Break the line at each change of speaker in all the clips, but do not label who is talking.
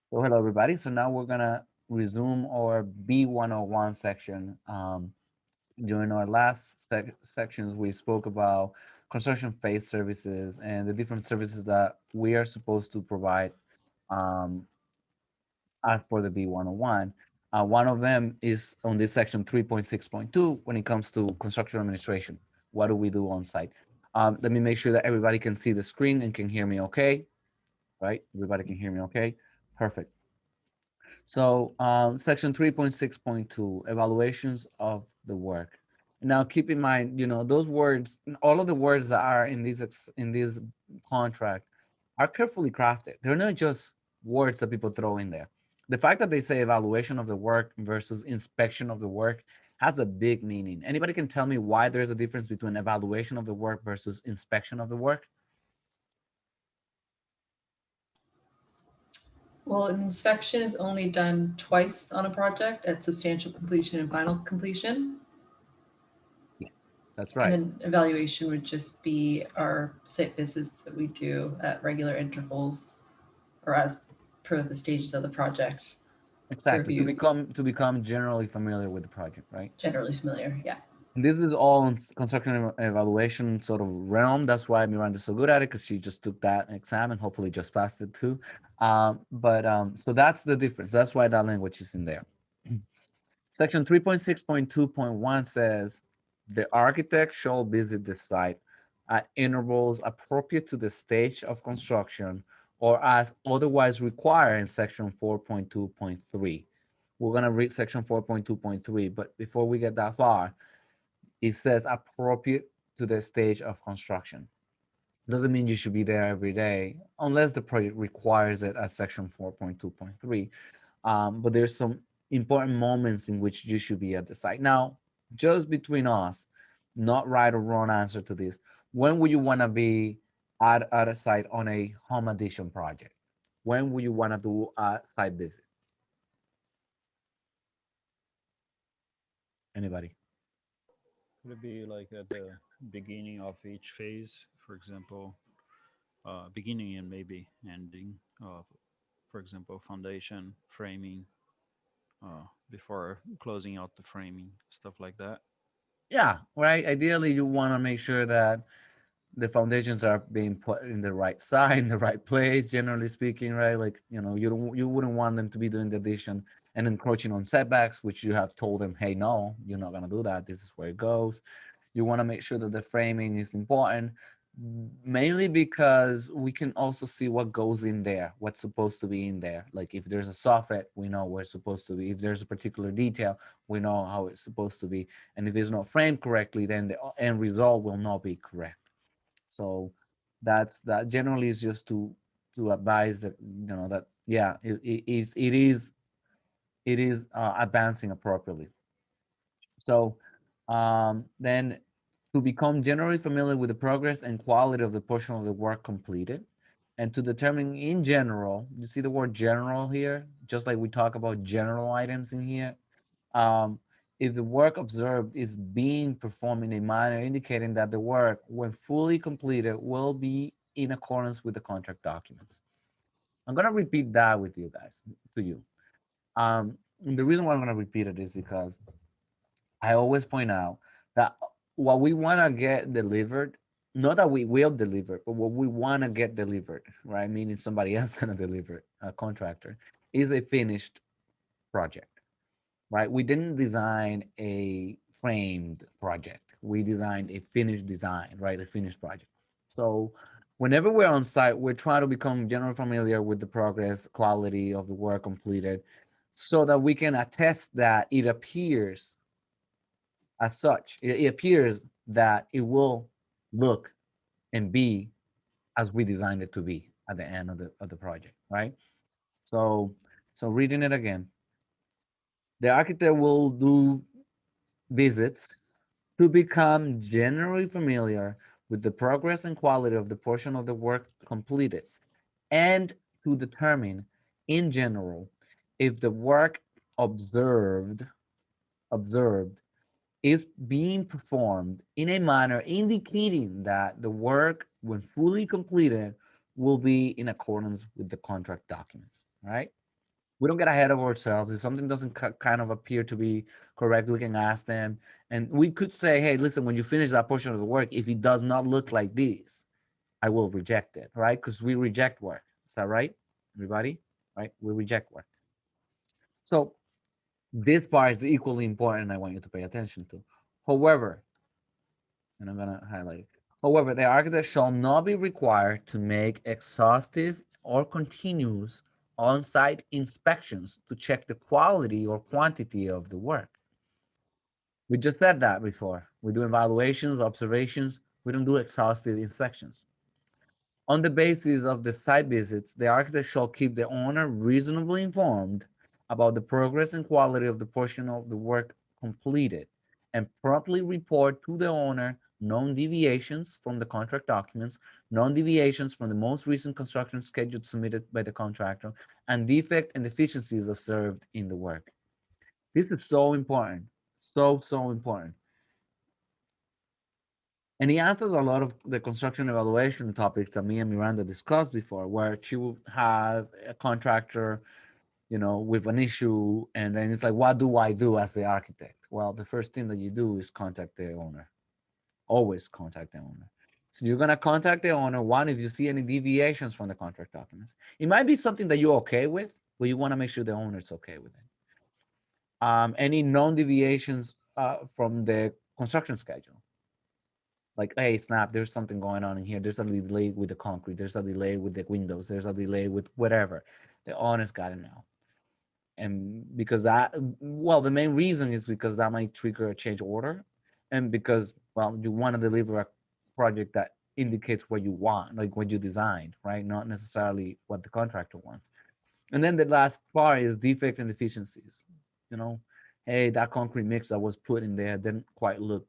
So hello everybody. So now we're gonna resume our B101 section. During our last sections, we spoke about construction phase services and the different services that we are supposed to provide um, as for the B101. One of them is on this section 3.6.2 when it comes to construction administration. What do we do on site? Let me make sure that everybody can see the screen and can hear me okay, right? Everybody can hear me okay? Perfect. So section 3.6.2, evaluations of the work. Now keep in mind, those words, all of the words that are in this contract are carefully crafted. They're not just words that people throw in there. The fact that they say evaluation of the work versus inspection of the work has a big meaning. Anybody can tell me why there's a difference between evaluation of the work versus inspection of the work?
Well, an inspection is only done twice on a project at substantial completion and final completion.
Yes, that's
And
right.
then evaluation would just be our site visits that we do at regular intervals or as per the stages of the project to
Exactly. To
review.
become generally familiar with the project, right?
Generally familiar, yeah.
This is all in construction evaluation sort of realm. That's why Miranda's so good at it because she just took that exam and hopefully just passed it too. So that's the difference. That's why that language is in there. Section 3.6.2.1 says the architect shall visit the site at intervals appropriate to the stage of construction or as otherwise required in section 4.2.3. We're going to read section 4.2.3, but before we get that far, it says appropriate to the stage of construction. Doesn't mean you should be there every day unless the project requires it as section 4.2.3. But there's some important moments in which you should be at the site. Now, just between us, not right or wrong answer to this. When would you want to be at a site on a home addition project? When would you want to do a site visit? Anybody?
Could it be like at the beginning of each phase, for example, beginning and maybe ending of, for example, foundation, framing, before closing out the framing, stuff like that?
Yeah, right. Ideally, you want to make sure that the foundations are being put in the right side, in the right place, generally speaking, right? Like, you wouldn't want them to be doing the addition and encroaching on setbacks, which you have told them, hey, no, you're not gonna do that. This is where it goes. You want to make sure that the framing is important, mainly because we can also see what goes in there, what's supposed to be in there. Like if there's a soffit, we know where it's supposed to be. If there's a particular detail, we know how it's supposed to be. And if it's not framed correctly, then the end result will not be correct. So that generally is just to advise that that yeah it is advancing appropriately. So then to become generally familiar with the progress and quality of the portion of the work completed, and to determine in general, you see the word general here, just like we talk about general items in here. Um, if the work observed is being performed in a manner indicating that the work, when fully completed, will be in accordance with the contract documents. I'm gonna repeat that with you guys, to you. The reason why I'm gonna repeat it is because I always point out that what we want to get delivered, not that we will deliver, but what we want to get delivered, right? Meaning somebody else gonna deliver, a contractor, is a finished project, right? We didn't design a framed project. We designed a finished design, right? A finished project. So whenever we're on site, we're trying to become generally familiar with the progress, quality of the work completed, so that we can attest that it appears as such. It appears that it will look and be as we designed it to be at the end of the project, right? So so reading it again, the architect will do visits to become generally familiar with the progress and quality of the portion of the work completed and to determine in general if the work observed observed is being performed in a manner indicating that the work, when fully completed, will be in accordance with the contract documents. Right? We don't get ahead of ourselves. If something doesn't kind of appear to be correct, we can ask them. And we could say, hey, listen, when you finish that portion of the work, if it does not look like this, I will reject it, right? Because we reject work. Is that right, everybody? Right? We reject work. So this part is equally important. I want you to pay attention to. However, and I'm going to highlight it. However, the architect shall not be required to make exhaustive or continuous on-site inspections to check the quality or quantity of the work. We just said that before. We do evaluations, observations. We don't do exhaustive inspections. On the basis of the site visits, the architect shall keep the owner reasonably informed about the progress and quality of the portion of the work completed and promptly report to the owner known deviations from the contract documents, known deviations from the most recent construction schedule submitted by the contractor, and defect and deficiencies observed in the work. This is so important, so important. And he answers a lot of the construction evaluation topics that me and Miranda discussed before, where she will have a contractor, with an issue, and then it's like, what do I do as the architect? Well, the first thing that you do is contact the owner. Always contact the owner. So you're gonna contact the owner. One, if you see any deviations from the contract documents, it might be something that you're okay with, but you want to make sure the owner's okay with it. Any known deviations from the construction schedule, like, hey, snap, there's something going on in here. There's a delay with the concrete. There's a delay with the windows. There's a delay with whatever. The owner's got to know. And because that, well, the main reason is because that might trigger a change order. And because, well, you want to deliver a project that indicates what you want, like what you designed, right? Not necessarily what the contractor wants. And then the last part is defect and deficiencies. You know, hey, that concrete mix that was put in there didn't quite look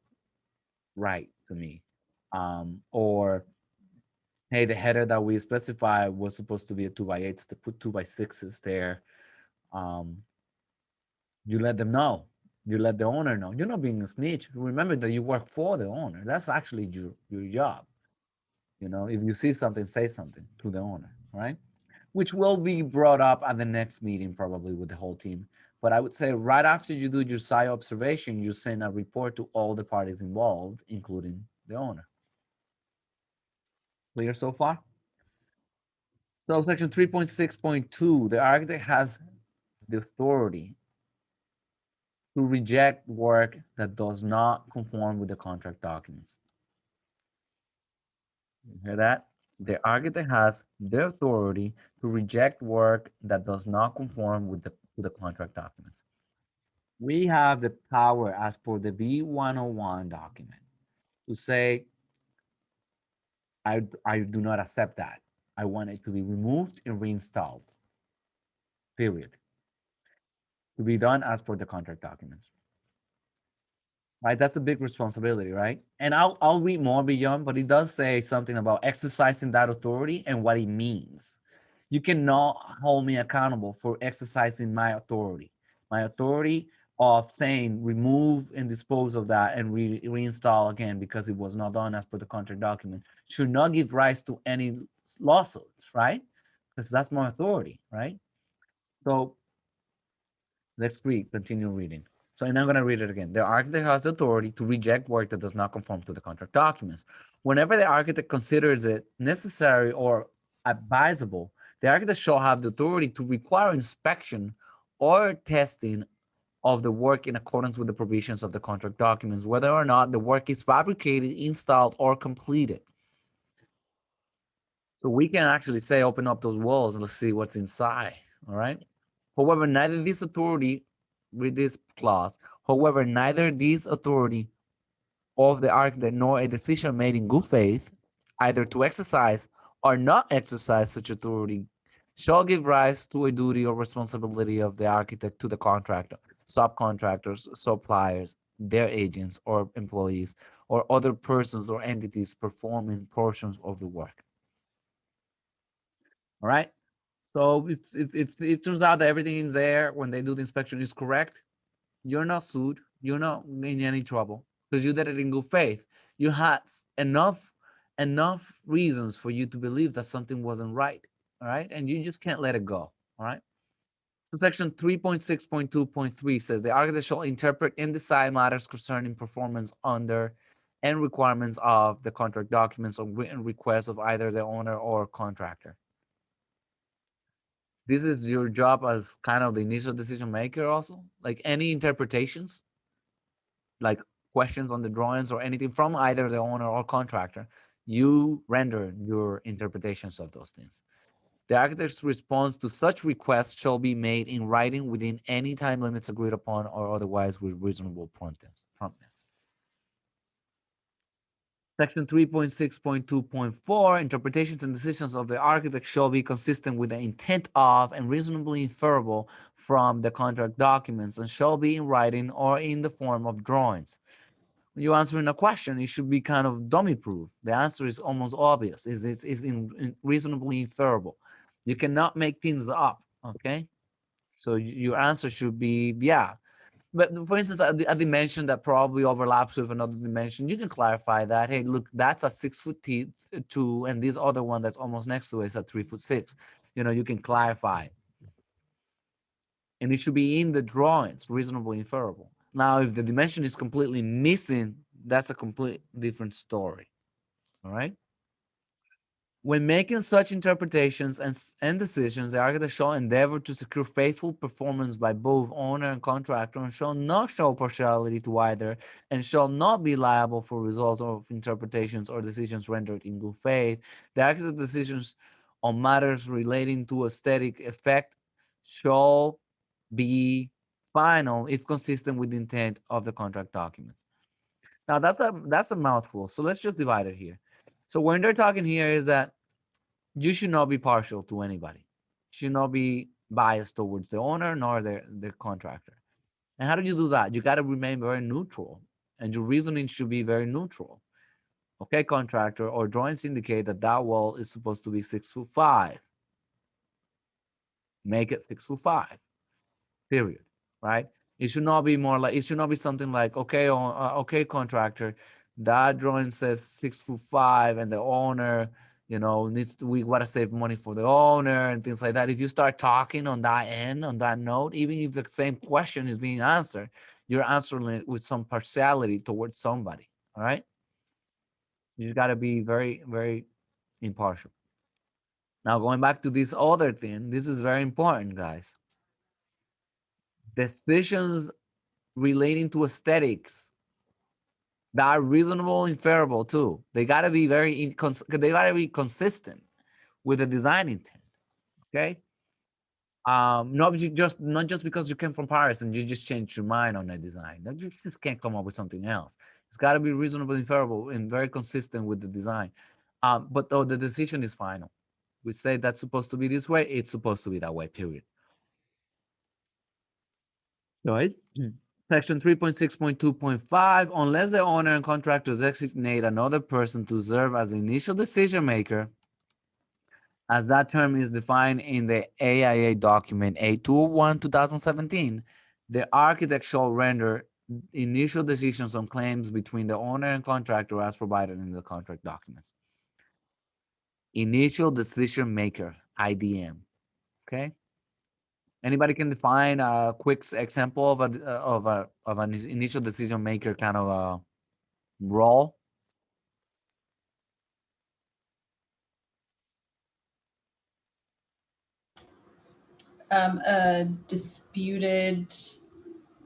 right to me. Or hey, the header that we specified was supposed to be a 2x8s to put 2x6s there. Um, you let them know. You let the owner know. You're not being a snitch. Remember that you work for the owner. That's actually your job. If you see something, say something to the owner, right? Which will be brought up at the next meeting, probably with the whole team. But I would say right after you do your site observation, you send a report to all the parties involved, including the owner. Clear so far? So section 3.6.2, the architect has the authority to reject work that does not conform with the contract documents. You hear that? The architect has the authority to reject work that does not conform to the contract documents. We have the power, as per the B101 document, to say, I do not accept that. I want it to be removed and reinstalled, period. To be done as per the contract documents. Right? That's a big responsibility, right? And I'll read more beyond, but it does say something about exercising that authority and what it means. You cannot hold me accountable for exercising my authority. My authority of saying remove and dispose of that and reinstall again because it was not done as per the contract document should not give rise to any lawsuits, right? Because that's my authority, right? So let's read, continue reading. So, and I'm going to read it again. The architect has authority to reject work that does not conform to the contract documents. Whenever the architect considers it necessary or advisable, the architect shall have the authority to require inspection or testing of the work in accordance with the provisions of the contract documents, whether or not the work is fabricated, installed, or completed. So we can actually say, open up those walls and let's see what's inside. All right. However, neither this authority, with this clause, however, neither this authority of the architect nor a decision made in good faith, either to exercise or not exercise such authority, shall give rise to a duty or responsibility of the architect to the contractor, subcontractors, suppliers, their agents or employees, or other persons or entities performing portions of the work. All right. So if it turns out that everything in there when they do the inspection is correct, you're not sued. You're not in any trouble because you did it in good faith. You had enough reasons for you to believe that something wasn't right. All right. And you just can't let it go. All right. So section 3.6.2.3 says the architect shall interpret and decide matters concerning performance under and requirements of the contract documents or written requests of either the owner or contractor. This is your job as kind of the initial decision maker also. Like any interpretations, like questions on the drawings or anything from either the owner or contractor, you render your interpretations of those things. The architect's response to such requests shall be made in writing within any time limits agreed upon or otherwise with reasonable promptness. Section 3.6.2.4, interpretations and decisions of the architect shall be consistent with the intent of and reasonably inferable from the contract documents and shall be in writing or in the form of drawings. When you're answering a question, it should be kind of dummy proof. The answer is almost obvious, is in reasonably inferable. You cannot make things up, okay? So your answer should be, yeah. But for instance, a dimension that probably overlaps with another dimension, you can clarify that. Hey, look, that's a 6 foot two, and this other one that's almost next to it is a 3'6". You can clarify it. And it should be in the drawings, reasonably inferable. Now, if the dimension is completely missing, that's a complete different story. All right. When making such interpretations and decisions, the architect shall endeavor to secure faithful performance by both owner and contractor and shall not show partiality to either and shall not be liable for results of interpretations or decisions rendered in good faith. The architect's decisions on matters relating to aesthetic effect shall be final if consistent with the intent of the contract documents. Now that's a mouthful. So let's just divide it here. So when they're talking here is that you should not be partial to anybody. Should not be biased towards the owner nor the contractor. And how do you do that? You got to remain very neutral, and your reasoning should be very neutral. Okay, contractor, or drawings indicate that that wall is supposed to be 6'5". Make it 6'5". Period. Right? It should not be more like, it should not be something like, okay, okay, contractor, that drawing says 6'5", and the owner, needs to, we want to save money for the owner and things like that. If you start talking on that end, on that note, even if the same question is being answered, you're answering it with some partiality towards somebody. All right. You got to be very, very impartial. Now, going back to this other thing, this is very important, guys. Decisions relating to aesthetics that are reasonable and inferable too. They gotta be they gotta be consistent with the design intent. Okay. Not just because you came from Paris and you just changed your mind on a design. You just can't come up with something else. It's got to be reasonable, inferable, and very consistent with the design. But though the decision is final, we say that's supposed to be this way. It's supposed to be that way. Period. Right. Section 3.6.2.5, unless the owner and contractor designate another person to serve as the initial decision maker, as that term is defined in the AIA document A201-2017, the architect shall render initial decisions on claims between the owner and contractor as provided in the contract documents. Initial decision maker, IDM. Okay. Anybody can define a quick example of an initial decision maker kind of a role?
A disputed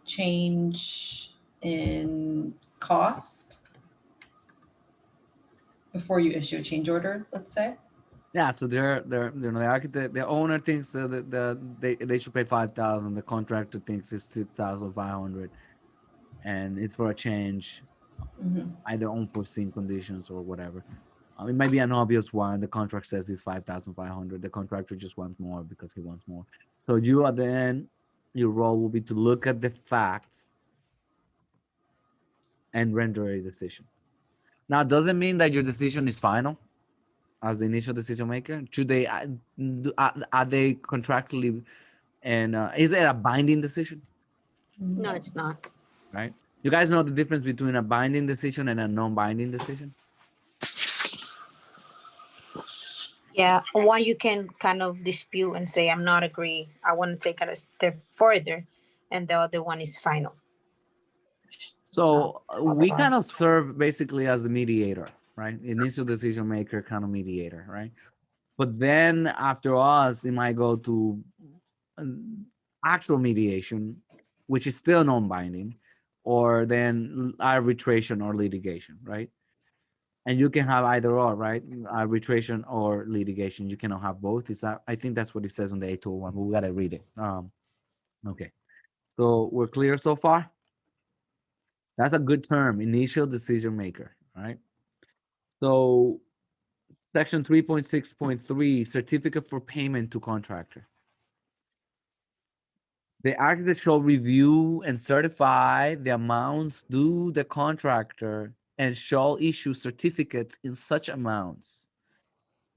change in cost before you issue a change order, let's say.
Yeah, so the architect, the owner thinks that they should pay 5,000. The contractor thinks it's 2,500, and it's for a change,
Mm-hmm.
either unforeseen conditions or whatever. It might be an obvious one. The contract says it's 5,500. The contractor just wants more because he wants more. So you at the end, your role will be to look at the facts and render a decision. Now, doesn't mean that your decision is final as the initial decision maker. Should they are they contractually, and is it a binding decision?
No, it's not.
Right. You guys know the difference between a binding decision and a non-binding decision?
Yeah, one you can kind of dispute and say, I'm not agree. I want to take it a step further. And the other one is final. No,
So we kind
otherwise.
of serve basically as the mediator, right? Initial decision maker, kind of mediator, right? But then after us, it might go to um, actual mediation, which is still non-binding, or then arbitration or litigation, right? And you can have either or, right? Arbitration or litigation. You cannot have both. Is that? I think that's what it says on the 821. But we gotta read it. Okay. So we're clear so far. That's a good term, initial decision maker, right? So section 3.6.3, certificate for payment to contractor. The architect shall review and certify the amounts due the contractor and shall issue certificates in such amounts.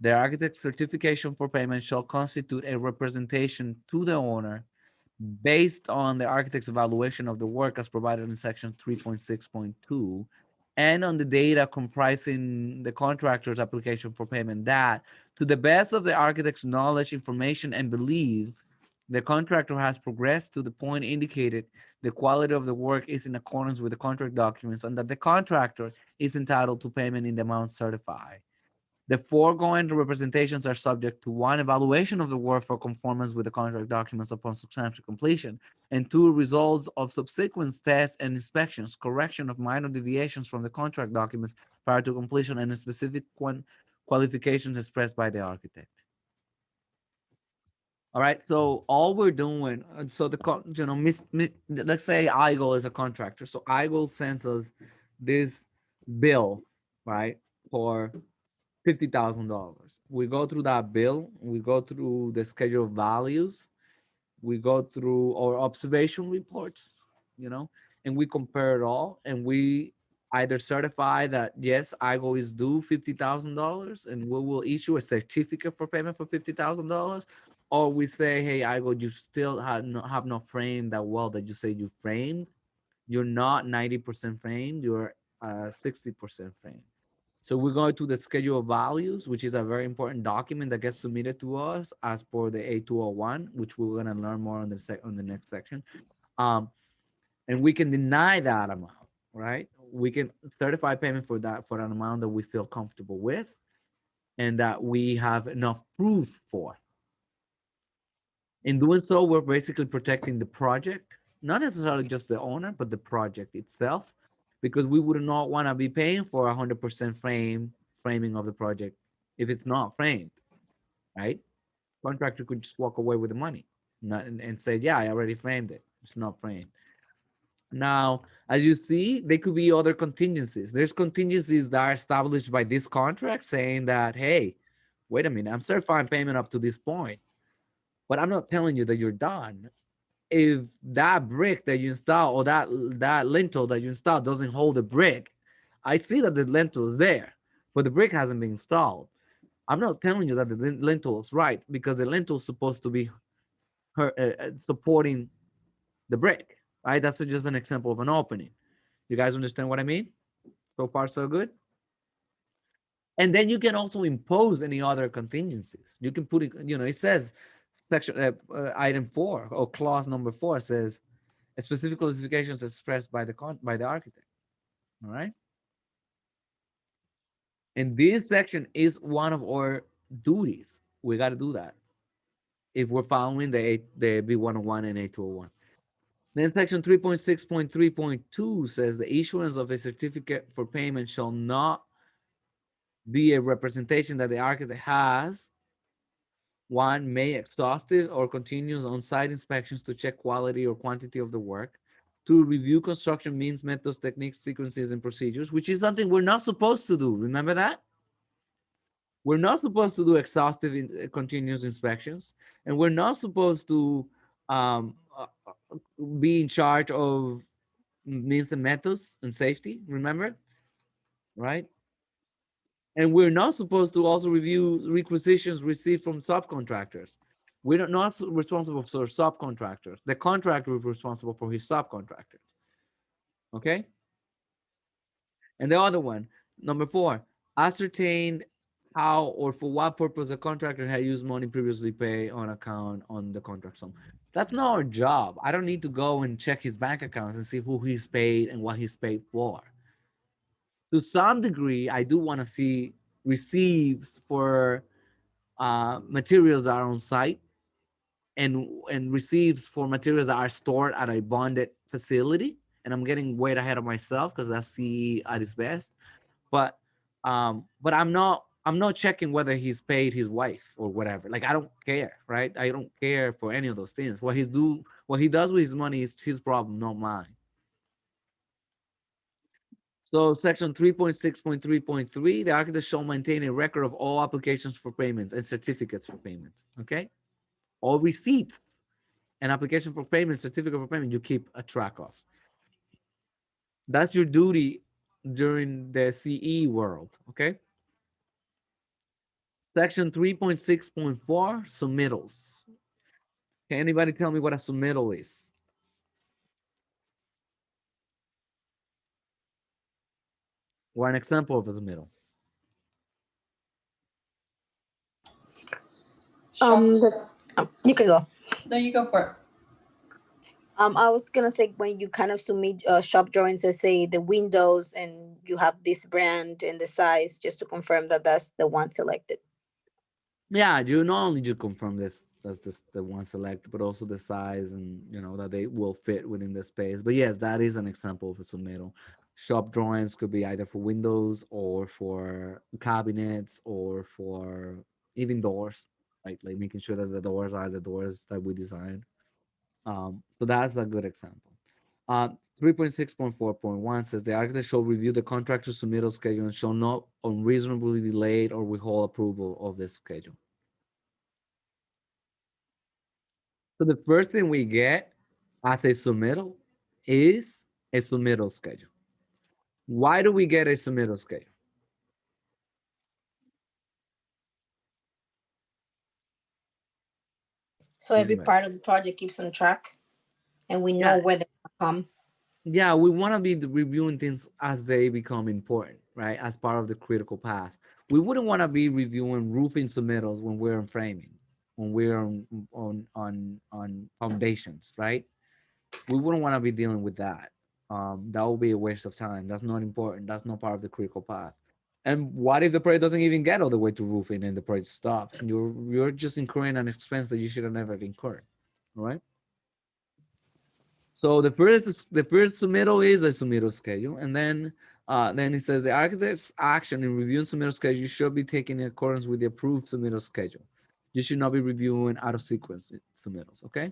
The architect's certification for payment shall constitute a representation to the owner based on the architect's evaluation of the work as provided in section 3.6.2 and on the data comprising the contractor's application for payment that, to the best of the architect's knowledge, information, and belief, the contractor has progressed to the point indicated, the quality of the work is in accordance with the contract documents, and that the contractor is entitled to payment in the amount certified. The foregoing representations are subject to one, evaluation of the work for conformance with the contract documents upon substantial completion, and two, results of subsequent tests and inspections, correction of minor deviations from the contract documents prior to completion, and specific qualifications expressed by the architect. All right, so all we're doing, so let's say IGO is a contractor. So IGO sends us this bill, right, for $50,000. We go through that bill, we go through the schedule of values, we go through our observation reports, you know, and we compare it all, and we either certify that yes, IGO is due $50,000, and we will issue a certificate for payment for $50,000, or we say, hey, IGO, you still have not framed that well that you say you framed. You're not 90% framed. You're 60% framed. So we're going to the schedule of values, which is a very important document that gets submitted to us as per the A201, which we're going to learn more on the next section. Um, and we can deny that amount, right? We can certify payment for an amount that we feel comfortable with and that we have enough proof for. In doing so, we're basically protecting the project, not necessarily just the owner, but the project itself, because we would not want to be paying for 100% framing of the project if it's not framed, right? Contractor could just walk away with the money, and say, "Yeah, I already framed it. It's not framed." Now, as you see, there could be other contingencies. There's contingencies that are established by this contract saying that, "Hey, wait a minute, I'm certifying payment up to this point, but I'm not telling you that you're done. If that brick that you install or that lintel that you install doesn't hold the brick, I see that the lintel is there, but the brick hasn't been installed. I'm not telling you that the lintel is right because the lintel is supposed to be supporting the brick, right? That's just an example of an opening. You guys understand what I mean? So far, so good. And then you can also impose any other contingencies. You can put it, it says section item 4 or clause number 4 says specific classifications expressed by the architect. All right. And this section is one of our duties. We got to do that if we're following the B101 and A201. Then section 3.6.3.2 says the issuance of a certificate for payment shall not be a representation that the architect has one, may exhaustive or continuous on-site inspections to check quality or quantity of the work. To review construction means, methods, techniques, sequences, and procedures, which is something we're not supposed to do. Remember that? We're not supposed to do exhaustive continuous inspections, and we're not supposed to um, uh, be in charge of means and methods and safety. Remember, right? And we're not supposed to also review requisitions received from subcontractors. We're not responsible for subcontractors. The contractor is responsible for his subcontractors. Okay? And the other one, number 4, ascertain how or for what purpose the contractor had used money previously paid on account on the contract sum. That's not our job. I don't need to go and check his bank accounts and see who he's paid and what he's paid for. To some degree, I do want to see receipts for materials that are on site and receipts for materials that are stored at a bonded facility. And I'm getting way ahead of myself because that's CE at its best. But I'm not checking whether he's paid his wife or whatever. Like I don't care, right? I don't care for any of those things. What he does with his money is his problem, not mine. So section 3.6.3.3, the architect shall maintain a record of all applications for payments and certificates for payments. Okay, all receipts and application for payment, certificate for payment, you keep a track of. That's your duty during the CE world. Okay. Section 3.6.4, submittals. Can anybody tell me what a submittal is? Or an example of a submittal?
That's you can go.
No, you go for it.
I was gonna say when you kind of submit shop drawings that say the windows and you have this brand and the size, just to confirm that that's the one selected.
Yeah, you not only just confirm this, that's just the one select, but also the size and that they will fit within the space. But yes, that is an example of a submittal. Shop drawings could be either for windows or for cabinets or for even doors, like making sure that the doors are the doors that we designed. So that's a good example. 3.6.4.1 says the architect shall review the contractor's submittal schedule and shall not unreasonably delay or withhold approval of the schedule. So the first thing we get as a submittal is a submittal schedule. Why do we get a submittal schedule?
So every
Anybody?
part of the project keeps on track, and we know
Yeah,
where they come.
yeah, we want to be reviewing things as they become important, right? As part of the critical path. We wouldn't want to be reviewing roofing submittals when we're in framing, when we're on foundations, right? We wouldn't want to be dealing with that. That would be a waste of time. That's not important. That's not part of the critical path. And what if the project doesn't even get all the way to roofing and the project stops? You're just incurring an expense that you should have never incurred, all right? So the first submittal is the submittal schedule, and then it says the architect's action in reviewing submittal schedule should be taken in accordance with the approved submittal schedule. You should not be reviewing out of sequence submittals. Okay.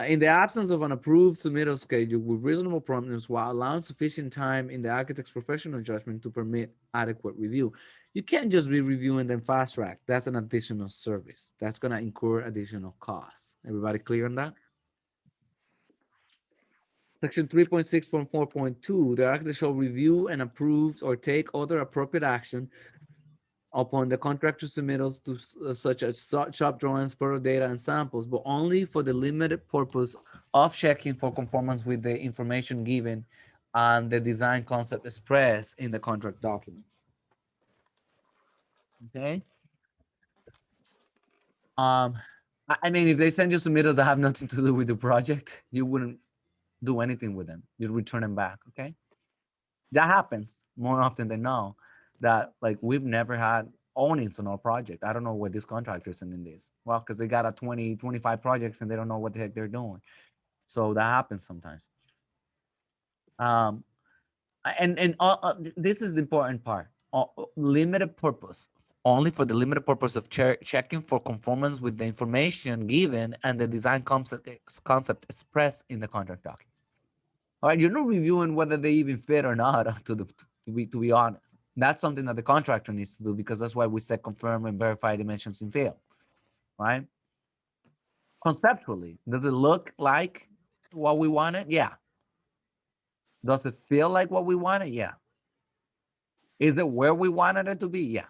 In the absence of an approved submittal schedule with reasonable promptness while allowing sufficient time in the architect's professional judgment to permit adequate review. You can't just be reviewing them fast track. That's an additional service. That's going to incur additional costs. Everybody clear on that? Section 3.6.4.2, the architect shall review and approve or take other appropriate action upon the contractor submittals to such as shop drawings, product data, and samples, but only for the limited purpose of checking for conformance with the information given and the design concept expressed in the contract documents. Okay. Um, I mean, if they send you submittals that have nothing to do with the project, you wouldn't do anything with them. You'd return them back. Okay. That happens more often than not. That like we've never had awnings on our project. I don't know where this contractor is sending this. Well, because they got a 20, 25 projects and they don't know what the heck they're doing. So that happens sometimes. Um, and this is the important part. Limited purpose, only for the limited purpose of checking for conformance with the information given and the design concept expressed in the contract document. All right, you're not reviewing whether they even fit or not. To be honest, that's something that the contractor needs to do because that's why we said confirm and verify dimensions in field, right? Conceptually, does it look like what we wanted? Yeah. Does it feel like what we wanted? Yeah. Is it where we wanted it to be? Yeah.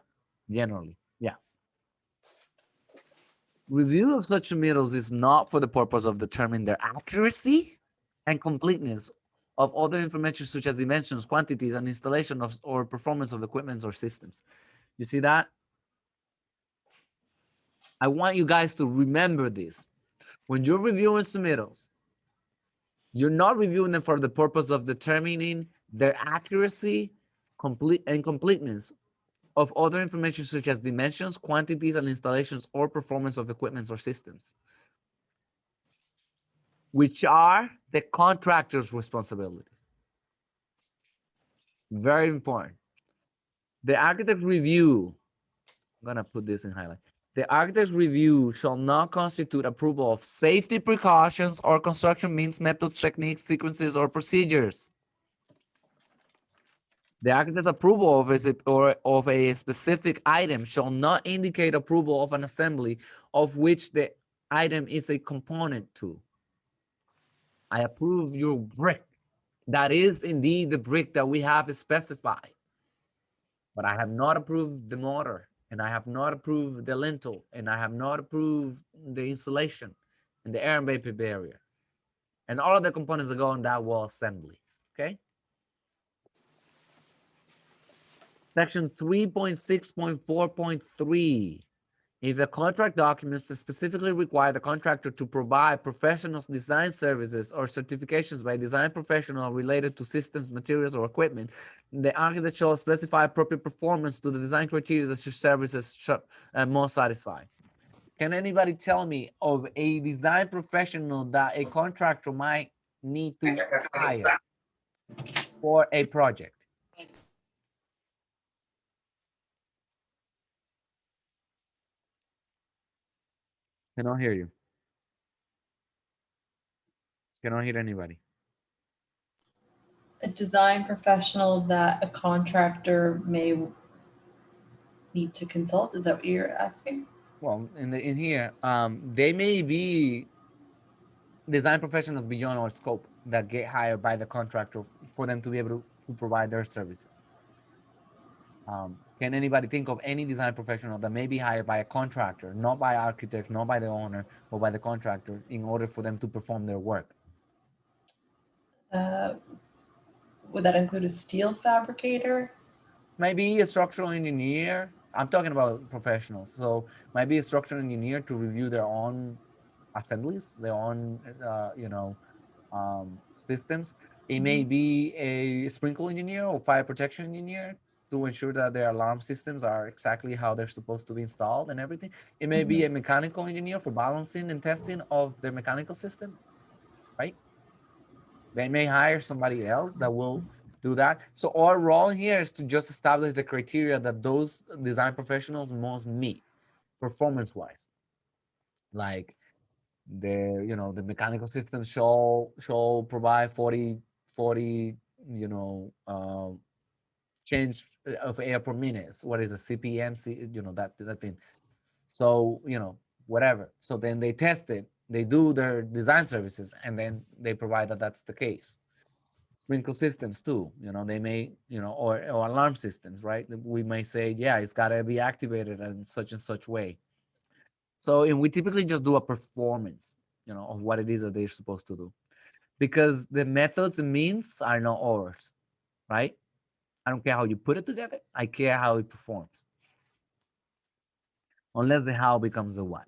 Generally, yeah. Review of such submittals is not for the purpose of determining their accuracy and completeness of other information such as dimensions, quantities, and installation of or performance of equipment or systems. You see that? I want you guys to remember this. When you're reviewing submittals, you're not reviewing them for the purpose of determining their accuracy, complete and completeness of other information such as dimensions, quantities, and installations or performance of equipment or systems, which are the contractor's responsibilities. Very important. The architect review, I'm gonna put this in highlight. The architect's review shall not constitute approval of safety precautions or construction means, methods, techniques, sequences, or procedures. The architect's approval of a specific item shall not indicate approval of an assembly of which the item is a component to. I approve your brick. That is indeed the brick that we have specified. But I have not approved the mortar, and I have not approved the lintel, and I have not approved the insulation and the air and vapor barrier, and all of the components that go on that wall assembly. Okay. Section 3.6.4.3. If the contract documents specifically require the contractor to provide professional design services or certifications by design professional related to systems, materials, or equipment, the architect shall specify appropriate performance to the design criteria that such services must satisfy. Can anybody tell me of a design professional that a contractor might need to hire for a project? Cannot hear you. Cannot hear anybody.
A design professional that a contractor may need to consult. Is that what you're asking?
Well, in here, they may be design professionals beyond our scope that get hired by the contractor for them to be able to provide their services. Can anybody think of any design professional that may be hired by a contractor, not by architect, not by the owner, but by the contractor, in order for them to perform their work?
Uh, would that include a steel fabricator?
Maybe a structural engineer. I'm talking about professionals. So maybe a structural engineer to review their own assemblies, their own, systems. It may be a sprinkle engineer or fire protection engineer to ensure that their alarm systems are exactly how they're supposed to be installed and everything. It may be a mechanical engineer for balancing and testing of their mechanical system, right? They may hire somebody else that will do that. So our role here is to just establish the criteria that those design professionals must meet performance-wise. Like the mechanical system shall provide 40 change of air per minute. What is a CPM? That thing. So whatever. So then they test it. They do their design services, and then they provide that that's the case. Sprinkle systems too. They may or alarm systems, right? We may say, yeah, it's got to be activated in such and such way. So, and we typically just do a performance, of what it is that they're supposed to do, because the methods and means are not ours, right? I don't care how you put it together. I care how it performs, unless the how becomes the what.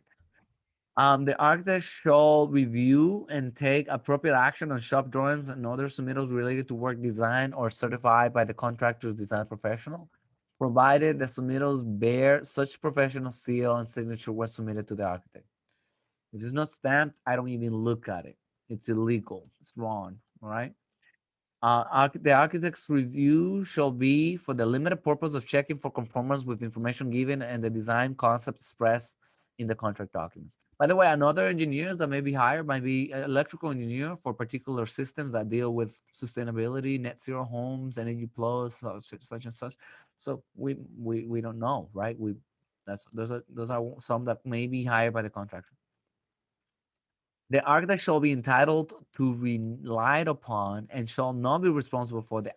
The architect shall review and take appropriate action on shop drawings and other submittals related to work design or certified by the contractor's design professional, provided the submittals bear such professional seal and signature when submitted to the architect. If it's not stamped, I don't even look at it. It's illegal. It's wrong. All right. The architect's review shall be for the limited purpose of checking for conformance with information given and the design concept expressed in the contract documents. By the way, another engineers that may be hired might be an electrical engineer for particular systems that deal with sustainability, net zero homes, energy plus, such and such. So we don't know, right? Those are some that may be hired by the contractor. The architect shall be entitled to relied upon and shall not be responsible for the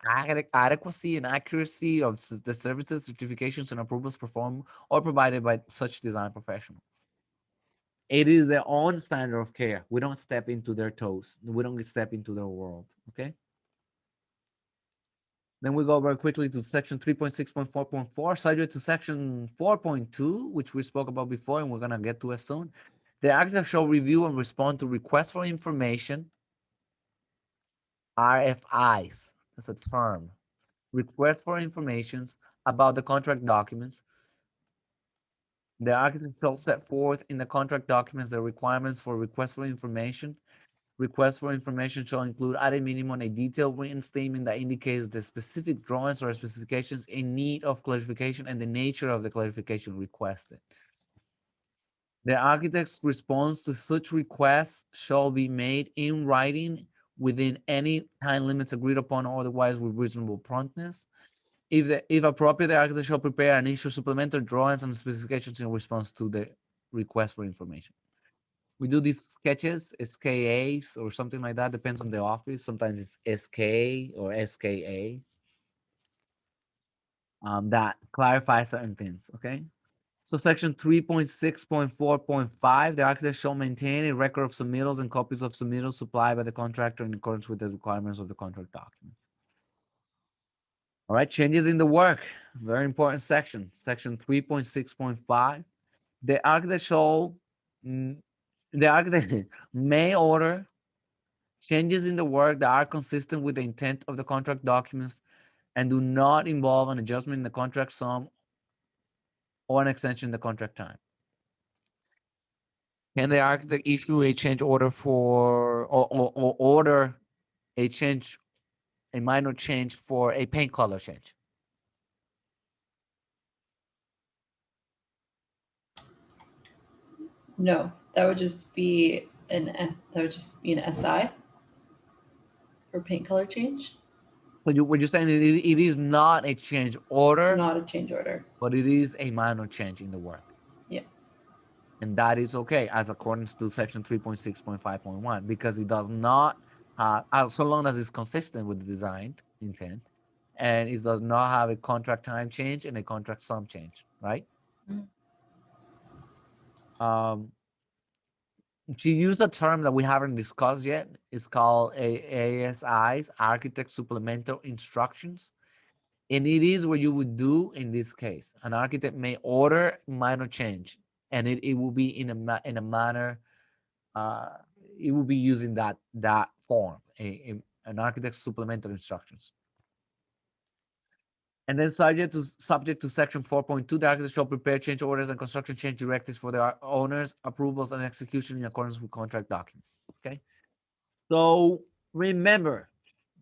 adequacy and accuracy of the services, certifications, and approvals performed or provided by such design professionals. It is their own standard of care. We don't step into their toes. We don't step into their world. Okay. Then we go very quickly to section 3.6.4.4, subject to section 4.2, which we spoke about before, and we're going to get to it soon. The architect shall review and respond to requests for information, RFIs, that's a term, requests for information about the contract documents. The architect shall set forth in the contract documents the requirements for requests for information. Requests for information shall include at a minimum a detailed written statement that indicates the specific drawings or specifications in need of clarification and the nature of the clarification requested. The architect's response to such requests shall be made in writing within any time limits agreed upon or otherwise with reasonable promptness. If appropriate, the architect shall prepare and issue supplementary drawings and specifications in response to the request for information. We do these sketches, SKAs or something like that, depends on the office. Sometimes it's SK or SKA. That clarifies certain things, okay? So section 3.6.4.5, the architect shall maintain a record of submittals and copies of submittals supplied by the contractor in accordance with the requirements of the contract documents. All right, changes in the work, very important section. Section 3.6.5, the architect shall, the architect may order changes in the work that are consistent with the intent of the contract documents and do not involve an adjustment in the contract sum or an extension in the contract time. Can the architect issue a change order for or order a change, a minor change for a paint color change?
No, that would just be an SI for paint color change.
So what you're saying it is not a change
It's
order,
not a change order.
but it is a minor change in the work.
Yeah.
And that is okay as according to section 3.6.5.1 because it does not so long as it's consistent with the design intent and it does not have a contract time change and a contract sum change, right? She used a term that we haven't discussed yet. It's called ASI's, Architect Supplemental Instructions. And it is what you would do in this case. An architect may order minor change, and it will be in a manner, it will be using that form, an architect's supplemental instructions. And then subject to section 4.2, the architect shall prepare change orders and construction change directives for the owners, approvals, and execution in accordance with contract documents. Okay. So remember,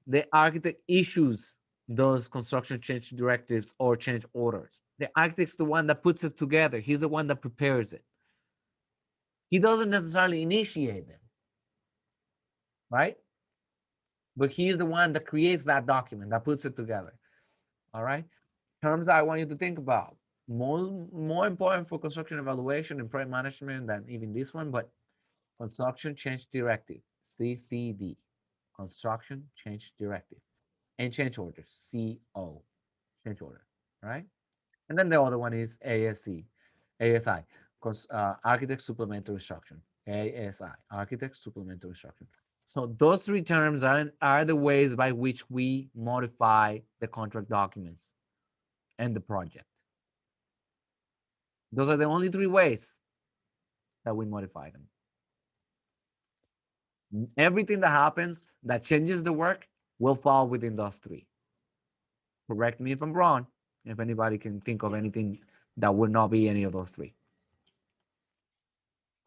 the architect issues those construction change directives or change orders. The architect's the one that puts it together. He's the one that prepares it. He doesn't necessarily initiate them, right? But he is the one that creates that document, that puts it together. All right. Terms that I want you to think about. More important for construction evaluation and project management than even this one, but construction change directive, CCD, construction change directive, and change order, CO, change order, right? And then the other one is ASI, architect supplementary instruction, ASI, architect supplementary instruction. So those three terms are the ways by which we modify the contract documents and the project. Those are the only three ways that we modify them. Everything that happens that changes the work will fall within those three. Correct me if I'm wrong, if anybody can think of anything that would not be any of those three.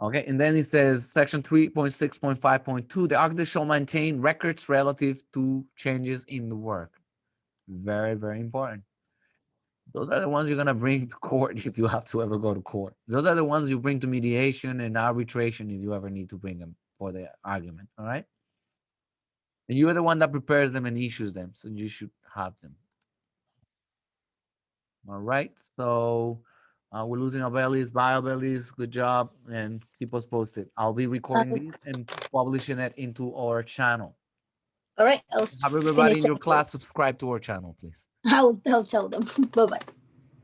Okay, and then it says section 3.6.5.2, the architect shall maintain records relative to changes in the work. Very, very important. Those are the ones you're gonna bring to court if you have to ever go to court. Those are the ones you bring to mediation and arbitration if you ever need to bring them for the argument, all right? And you're the one that prepares them and issues them, so you should have them. All right, so we're losing our bellies, bio bellies, good job, and keep us posted. I'll be recording these and publishing it into our channel.
All right, I'll
Have everybody
finish
in your
up.
class subscribe to our channel, please.
I'll tell them. Bye-bye.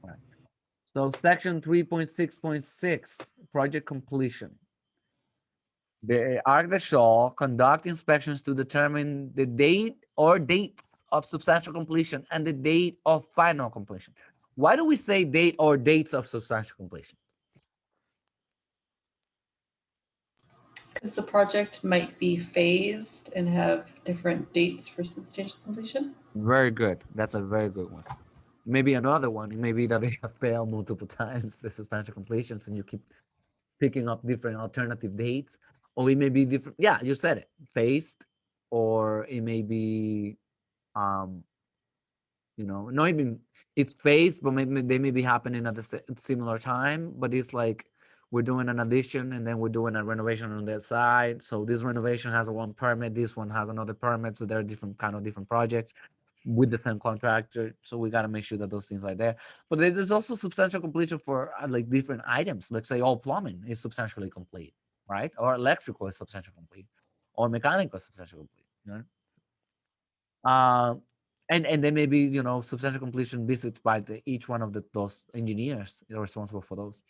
All right. So section 3.6.6, project completion. The architect shall conduct inspections to determine the date or dates of substantial completion and the date of final completion. Why do we say date or dates of substantial completion?
Because the project might be phased and have different dates for substantial completion.
Very good. That's a very good one. Maybe another one. It may be that they have failed multiple times, the substantial completions, and you keep picking up different alternative dates. Or it may be different. Yeah, you said it. Phased, or it may be um not even it's phased, but maybe they may be happening at the similar time, but it's like we're doing an addition and then we're doing a renovation on that side. So this renovation has a one permit, this one has another permit, so there are different projects with the same contractor. So we got to make sure that those things are there. But there's also substantial completion for like different items. Let's say all plumbing is substantially complete, right? Or electrical is substantially complete, or mechanical is substantially complete. You know? Uh, and then maybe substantial completion visits by each one of those engineers responsible for those.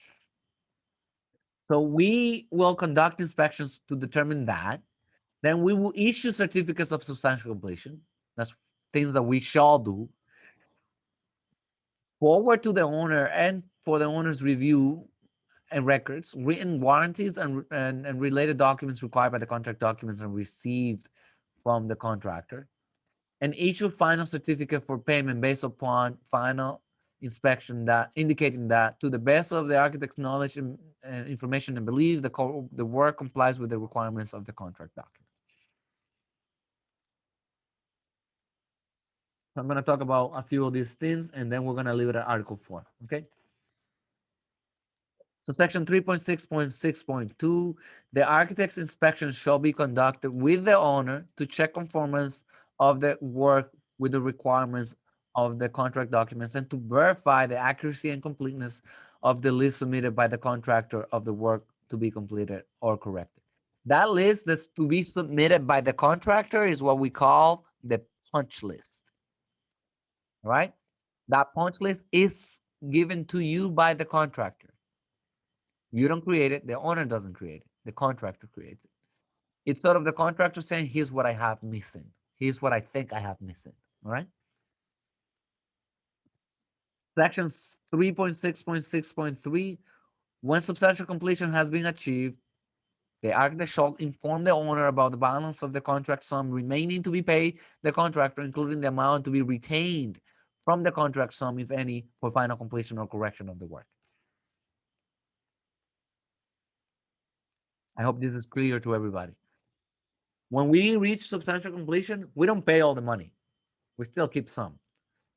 So we will conduct inspections to determine that. Then we will issue certificates of substantial completion. That's things that we shall do. Forward to the owner and for the owner's review and records, written warranties and related documents required by the contract documents and received from the contractor, and issue final certificate for payment based upon final inspection that indicating that to the best of the architect's knowledge and information and belief the work complies with the requirements of the contract document. So I'm going to talk about a few of these things and then we're going to leave it at Article 4. Okay. So section 3.6.6.2, the architect's inspection shall be conducted with the owner to check conformance of the work with the requirements of the contract documents and to verify the accuracy and completeness of the list submitted by the contractor of the work to be completed or corrected. That list that's to be submitted by the contractor is what we call the punch list. All right? That punch list is given to you by the contractor. You don't create it. The owner doesn't create it. The contractor creates it. It's sort of the contractor saying, here's what I have missing. Here's what I think I have missing. All right. Section 3.6.6.3, when substantial completion has been achieved, the architect shall inform the owner about the balance of the contract sum remaining to be paid the contractor, including the amount to be retained from the contract sum, if any, for final completion or correction of the work. I hope this is clear to everybody. When we reach substantial completion, we don't pay all the money. We still keep some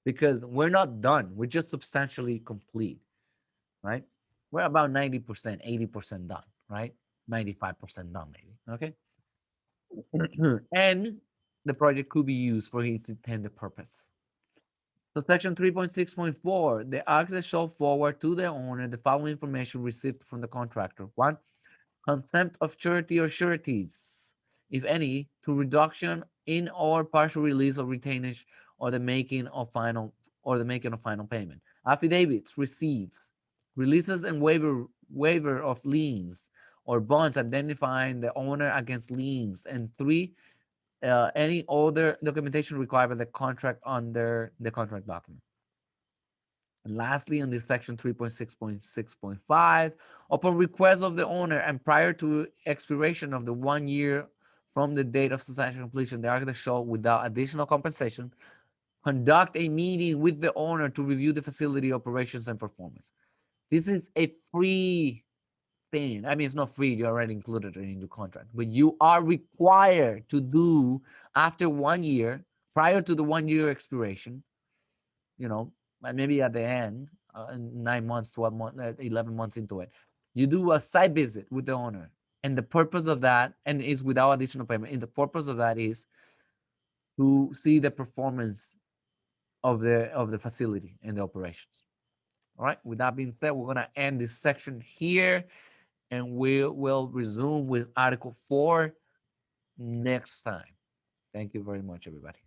because we're not done. We're just substantially complete, right? We're about 90%, 80% done, right? 95% done, maybe. Okay. And the project could be used for its intended purpose. So section 3.6.4, the architect shall forward to the owner the following information received from the contractor. One, contempt of surety or sureties, if any, to reduction in or partial release of retainage or the making of final payment. Affidavits, receipts, releases and waiver of liens or bonds identifying the owner against liens. And three, any other documentation required by the contract under the contract document. And lastly, in this section 3.6.6.5, upon request of the owner and prior to expiration of the 1 year from the date of substantial completion, the architect shall, without additional compensation, conduct a meeting with the owner to review the facility operations and performance. This is a free thing. I mean, it's not free, you already included it in the contract, but you are required to do after 1 year, prior to the 1 year expiration, maybe at the end, 9 months, 12 months, 11 months into it, you do a site visit with the owner. And the purpose of that, and is without additional payment, and the purpose of that is to see the performance of the facility and the operations. All right. With that being said, we're gonna end this section here, and we will resume with Article 4 next time. Thank you very much, everybody.